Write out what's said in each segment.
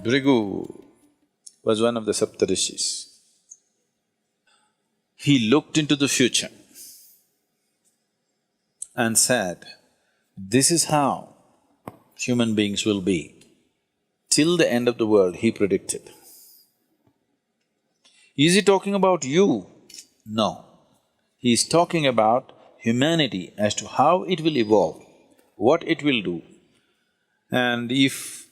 Bhrigu was one of the Saptarishis. He looked into the future and said, this is how human beings will be. Till the end of the world, he predicted. Is he talking about you? No. He is talking about humanity as to how it will evolve, what it will do. And if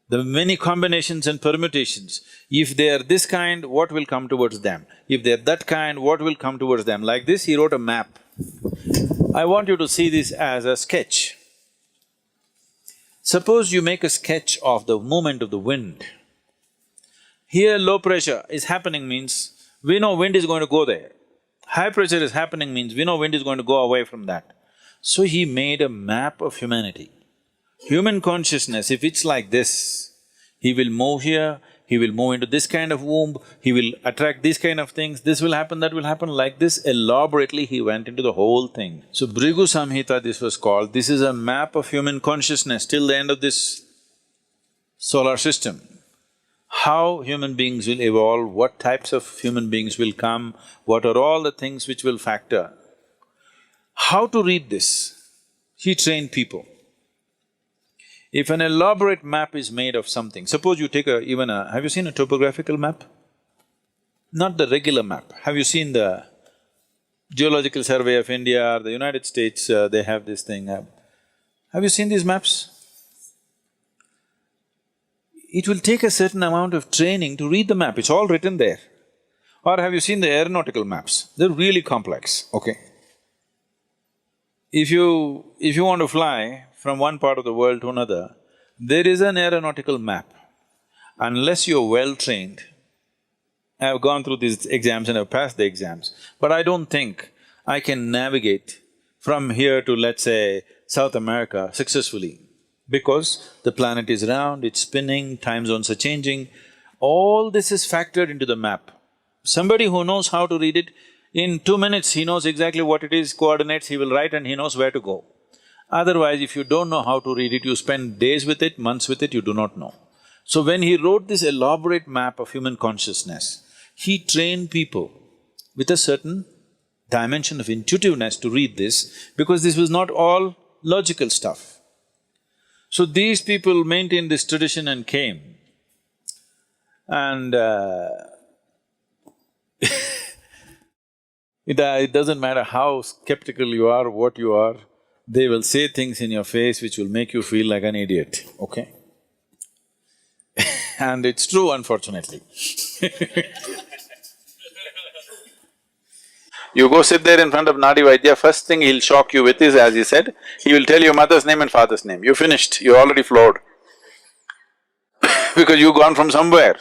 the many combinations and permutations, if they are this kind, what will come towards them? If they are that kind, what will come towards them? Like this, he wrote a map. I want you to see this as a sketch. Suppose you make a sketch of the movement of the wind. Here low pressure is happening means we know wind is going to go there. High pressure is happening means we know wind is going to go away from that. So he made a map of humanity. Human consciousness, if it's like this, he will move here, he will move into this kind of womb, he will attract these kind of things, this will happen, that will happen, like this elaborately he went into the whole thing. So Bhrigu Samhita this was called, this is a map of human consciousness till the end of this solar system. How human beings will evolve, what types of human beings will come, what are all the things which will factor. How to read this? He trained people. If an elaborate map is made of something, suppose you take have you seen a topographical map? Not the regular map. Have you seen the Geological Survey of India or the United States, they have this thing. Have you seen these maps? It will take a certain amount of training to read the map, it's all written there. Or have you seen the aeronautical maps? They're really complex, okay? If you want to fly from one part of the world to another, there is an aeronautical map. Unless you're well-trained, I've gone through these exams and I've passed the exams, but I don't think I can navigate from here to, let's say, South America successfully, because the planet is round, it's spinning, time zones are changing. All this is factored into the map. Somebody who knows how to read it, in 2 minutes he knows exactly what it is, coordinates, he will write and he knows where to go. Otherwise, if you don't know how to read it, you spend days with it, months with it, you do not know. So when he wrote this elaborate map of human consciousness, he trained people with a certain dimension of intuitiveness to read this, because this was not all logical stuff. So these people maintained this tradition and came, and it doesn't matter how skeptical you are, what you are, they will say things in your face which will make you feel like an idiot, okay? And it's true, unfortunately. You go sit there in front of Nadi Vaidya, first thing he'll shock you with is, as he said, he will tell your mother's name and father's name. You're finished, you're already floored. Because you've gone from somewhere.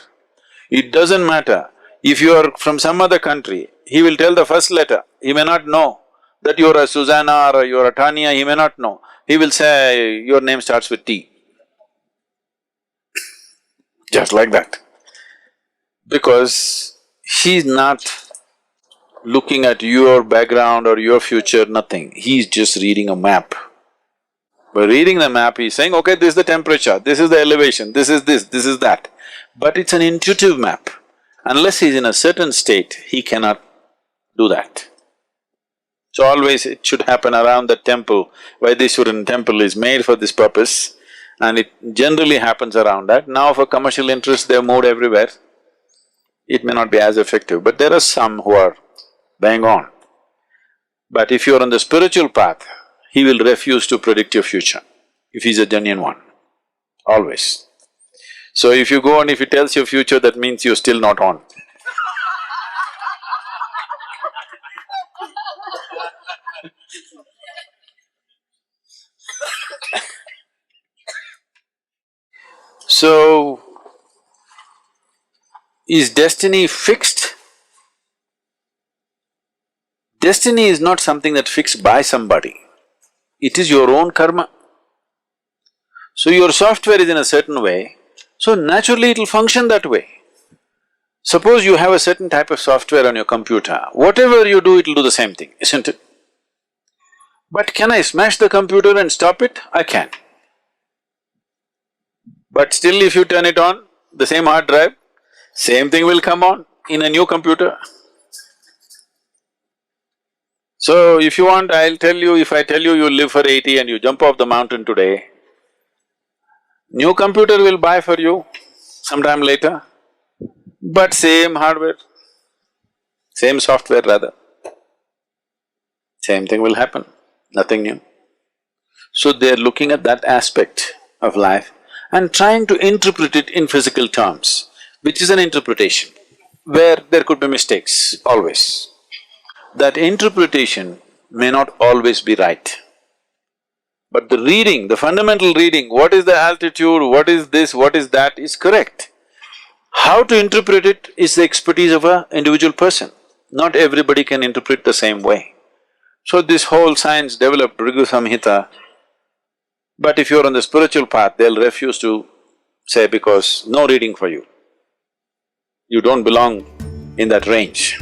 It doesn't matter. If you are from some other country, he will tell the first letter, he may not know that you're a Susanna or you're a Tanya, he may not know. He will say, your name starts with T. Just like that. Because he's not looking at your background or your future, nothing. He's just reading a map. By reading the map, he's saying, okay, this is the temperature, this is the elevation, this is that. But it's an intuitive map. Unless he's in a certain state, he cannot do that. So always it should happen around the temple. Vaidishwaran temple is made for this purpose, and it generally happens around that. Now for commercial interest, they've moved everywhere. It may not be as effective, but there are some who are bang on. But if you're on the spiritual path, he will refuse to predict your future, if he's a genuine one, always. So if you go and if he tells your future, that means you're still not on. So, is destiny fixed? Destiny is not something that's fixed by somebody, it is your own karma. So your software is in a certain way, so naturally it'll function that way. Suppose you have a certain type of software on your computer, whatever you do, it'll do the same thing, isn't it? But can I smash the computer and stop it? I can. But still if you turn it on, the same hard drive, same thing will come on in a new computer. So if you want, I'll tell you, if I tell you you live for 80 and you jump off the mountain today, new computer will buy for you sometime later, but same hardware, same software rather, same thing will happen, nothing new. So they're looking at that aspect of life and trying to interpret it in physical terms, which is an interpretation, where there could be mistakes, always. That interpretation may not always be right. But the reading, the fundamental reading, what is the altitude, what is this, what is that, is correct. How to interpret it is the expertise of an individual person. Not everybody can interpret the same way. So this whole science developed Bhrigu Samhita, but if you're on the spiritual path, they'll refuse to say because no reading for you. You don't belong in that range.